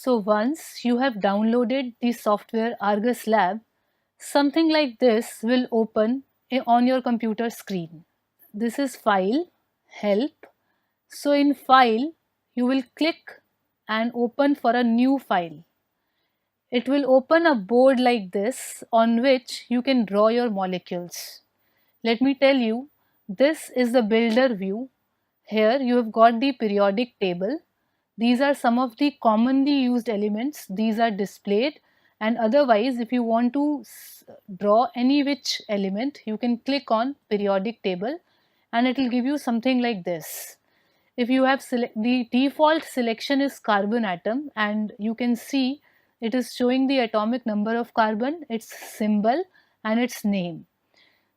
So once you have downloaded the software Arguslab, something like this will open on your computer screen. This is File, Help. So in File, you will click and open for a new file. It will open a board like this on which you can draw your molecules. Let me tell you, this is the builder view. Here you have got the periodic table. These are some of the commonly used elements. These are displayed, and otherwise if you want to draw any which element, you can click on periodic table and it will give you something like this. If you have the default selection is carbon atom, and you can see it is showing the atomic number of carbon, its symbol and its name.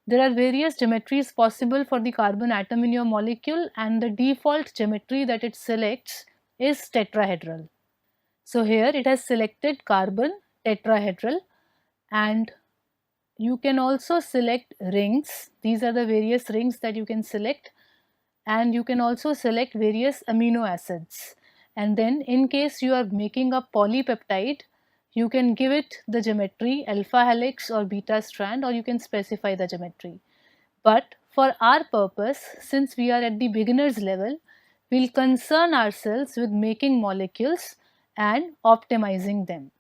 There are various geometries possible for the carbon atom in your molecule, and the default geometry that it selects is tetrahedral. So here it has selected carbon tetrahedral, and you can also select rings. These are the various rings that you can select, and you can also select various amino acids. And then in case you are making a polypeptide, you can give it the geometry alpha helix or beta strand, or you can specify the geometry. But for our purpose, since we are at the beginner's level, we'll concern ourselves with making molecules and optimizing them.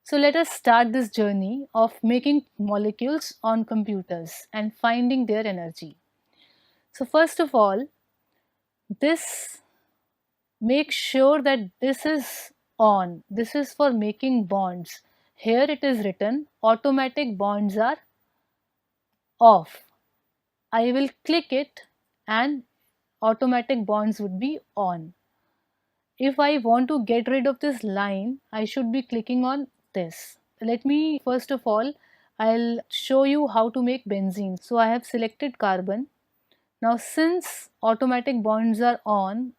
So let us start this journey of making molecules on computers and finding their energy. So first of all, this make sure that this is on. This is for making bonds. Here it is written automatic bonds are off. I will click it and automatic bonds would be on. If I want to get rid of this line, I should be clicking on this. Let me first of all, I'll show you how to make benzene. So I have selected carbon. Now since automatic bonds are on,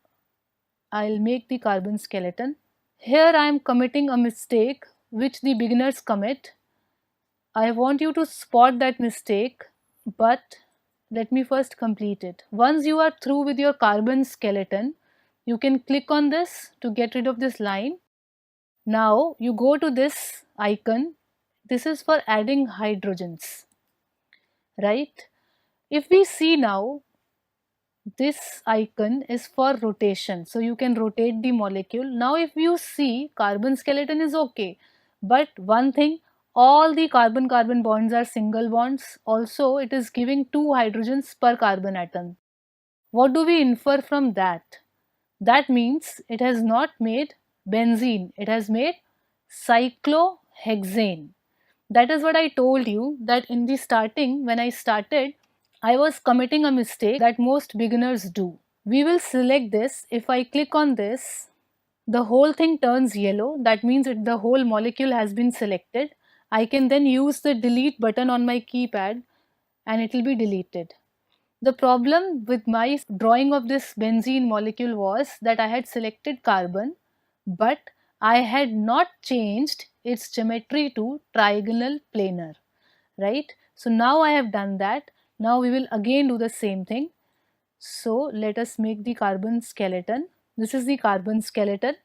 I'll make the carbon skeleton. Here I am committing a mistake which the beginners commit. I want you to spot that mistake, but let me first complete it. Once you are through with your carbon skeleton, you can click on this to get rid of this line. Now you go to this icon. This is for adding hydrogens, right? If we see now, this icon is for rotation, so you can rotate the molecule. Now if you see, carbon skeleton is okay, but one thing, all the carbon-carbon bonds are single bonds. Also it is giving 2 hydrogens per carbon atom. What do we infer from that? That means it has not made benzene, it has made cyclohexane. That is what I told you, that in the starting, when I started, I was committing a mistake that most beginners do. We will select this. If I click on this, the whole thing turns yellow. That means the whole molecule has been selected. I can then use the delete button on my keypad and it will be deleted. The problem with my drawing of this benzene molecule was that I had selected carbon, but I had not changed its geometry to trigonal planar, right? So now I have done that. Now we will again do the same thing. So let us make the carbon skeleton. This is the carbon skeleton.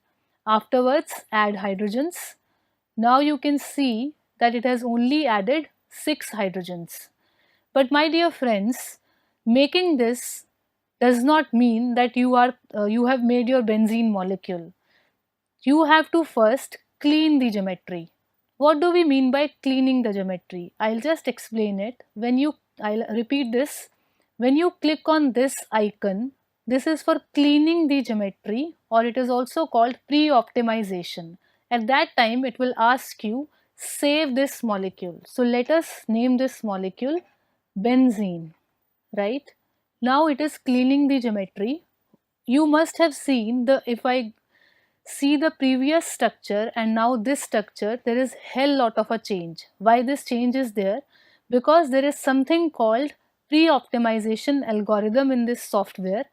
Afterwards add hydrogens. Now you can see that it has only added 6 hydrogens. But my dear friends, making this does not mean that you have made your benzene molecule. You have to first clean the geometry. What do we mean by cleaning the geometry? I'll just explain it. I'll repeat this. When you click on this icon, this is for cleaning the geometry, or it is also called pre-optimization. At that time, it will ask you, save this molecule. So let us name this molecule benzene, right? Now it is cleaning the geometry. You must have seen if I see the previous structure and now this structure, there is hell lot of a change. Why this change is there? Because there is something called pre-optimization algorithm in this software,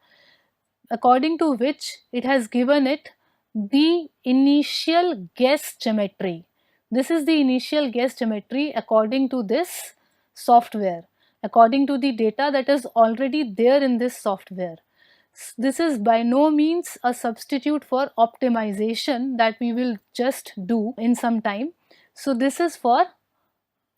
according to which it has given it the initial guess geometry. This is the initial guess geometry according to this software, according to the data that is already there in this software. This is by no means a substitute for optimization that we will just do in some time. So this is for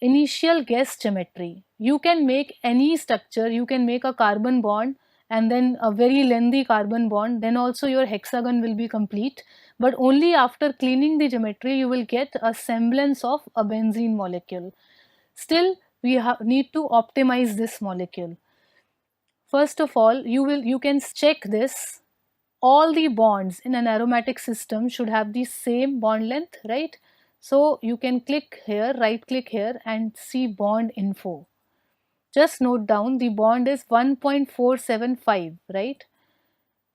initial guess geometry. You can make any structure, you can make a carbon bond and then a very lengthy carbon bond, then also your hexagon will be complete. But only after cleaning the geometry you will get a semblance of a benzene molecule. Still, we need to optimize this molecule. First of all, you can check this. All the bonds in an aromatic system should have the same bond length, right? So you can click here, right click here and see bond info. Just note down the bond is 1.475, right?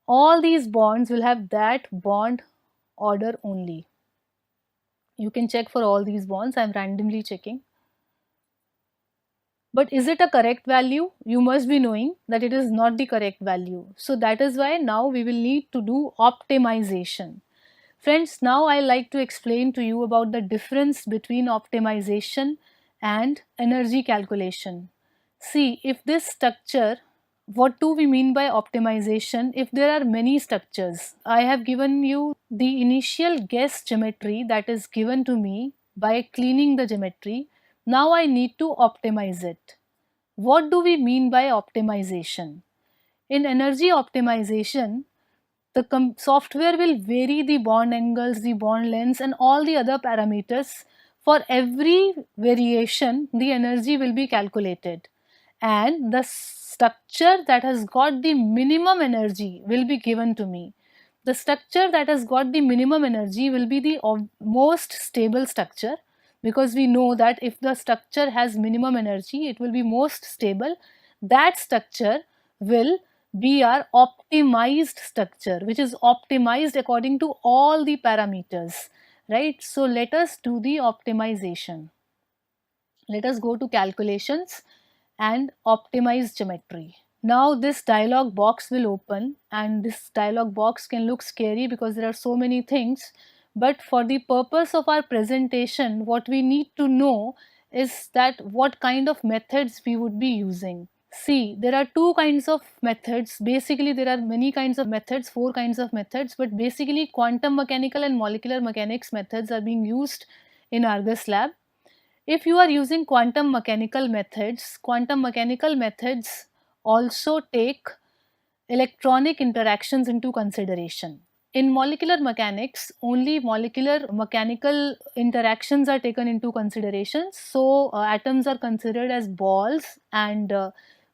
All these bonds will have that bond order only. You can check for all these bonds. I'm randomly checking. But is it a correct value? You must be knowing that it is not the correct value. So that is why now we will need to do optimization. Friends, now I like to explain to you about the difference between optimization and energy calculation. See, if this structure, what do we mean by optimization? If there are many structures, I have given you the initial guess geometry that is given to me by cleaning the geometry. Now I need to optimize it. What do we mean by optimization? In energy optimization, the software will vary the bond angles, the bond lengths and all the other parameters. For every variation, the energy will be calculated and the structure that has got the minimum energy will be given to me. The structure that has got the minimum energy will be the most stable structure, because we know that if the structure has minimum energy, it will be most stable. That structure will be our optimized structure, which is optimized according to all the parameters, right? So let us do the optimization. Let us go to calculations and optimize geometry. Now this dialog box will open, and this dialog box can look scary because there are so many things, but for the purpose of our presentation, what we need to know is that what kind of methods we would be using. See, there are two kinds of methods. Basically, there are many kinds of methods, four kinds of methods, but basically quantum mechanical and molecular mechanics methods are being used in Arguslab. If you are using quantum mechanical methods also take electronic interactions into consideration. In molecular mechanics, only molecular mechanical interactions are taken into consideration. So, atoms are considered as balls and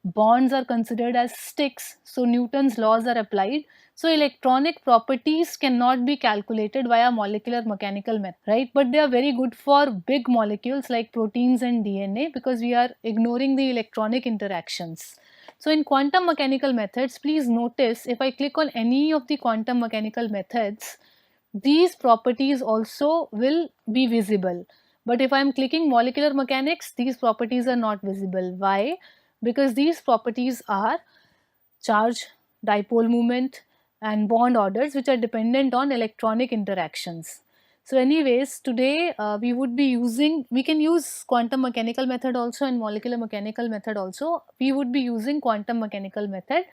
bonds are considered as sticks. So, Newton's laws are applied. So, electronic properties cannot be calculated via molecular mechanical method, right? But they are very good for big molecules like proteins and DNA, because we are ignoring the electronic interactions. So in quantum mechanical methods, please notice if I click on any of the quantum mechanical methods, these properties also will be visible. But if I am clicking molecular mechanics, these properties are not visible. Why? Because these properties are charge, dipole moment and bond orders, which are dependent on electronic interactions. So anyways, today we can use quantum mechanical method also and molecular mechanical method also. We would be using quantum mechanical method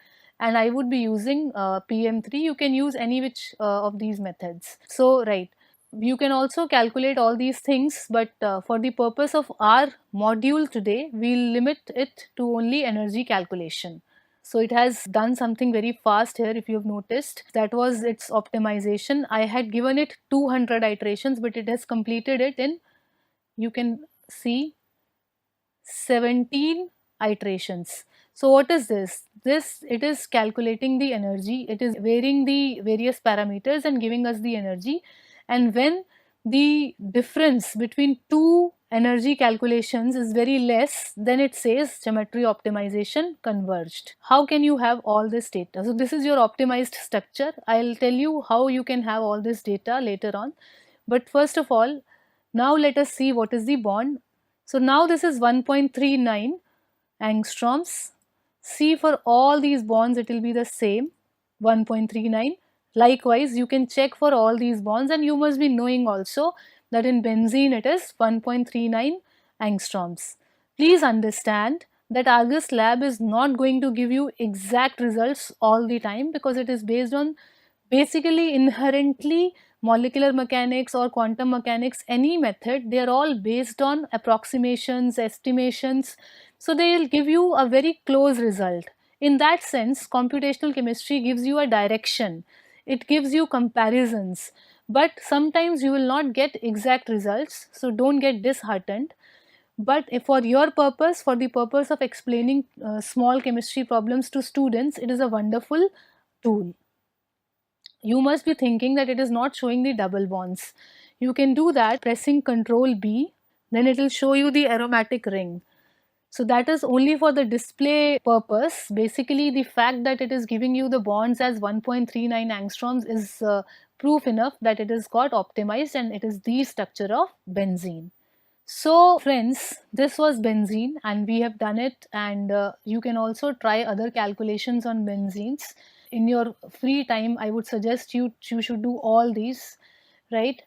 and I would be using PM3. You can use any which of these methods. So right, you can also calculate all these things, but for the purpose of our module today, we'll limit it to only energy calculation. So it has done something very fast here, if you have noticed. That was its optimization. I had given it 200 iterations, but it has completed it in, you can see, 17 iterations. So what is this? It is calculating the energy. It is varying the various parameters and giving us the energy. And when the difference between two energy calculations is very less, then it says geometry optimization converged. How can you have all this data? So this is your optimized structure. I'll tell you how you can have all this data later on. But first of all, now let us see what is the bond. So now this is 1.39 angstroms. See, for all these bonds it will be the same, 1.39. Likewise, you can check for all these bonds, and you must be knowing also that in benzene it is 1.39 angstroms. Please understand that Arguslab is not going to give you exact results all the time, because it is based on basically inherently molecular mechanics or quantum mechanics, any method, they are all based on approximations, estimations. So they will give you a very close result. In that sense, computational chemistry gives you a direction, it gives you comparisons, but sometimes you will not get exact results, so don't get disheartened. But if for your purpose, for the purpose of explaining small chemistry problems to students, it is a wonderful tool. You must be thinking that it is not showing the double bonds. You can do that pressing Ctrl B, then it will show you the aromatic ring. So that is only for the display purpose. Basically, the fact that it is giving you the bonds as 1.39 angstroms is proof enough that it is got optimized and it is the structure of benzene. So friends, this was benzene and we have done it, and you can also try other calculations on benzenes. In your free time, I would suggest you should do all these, right?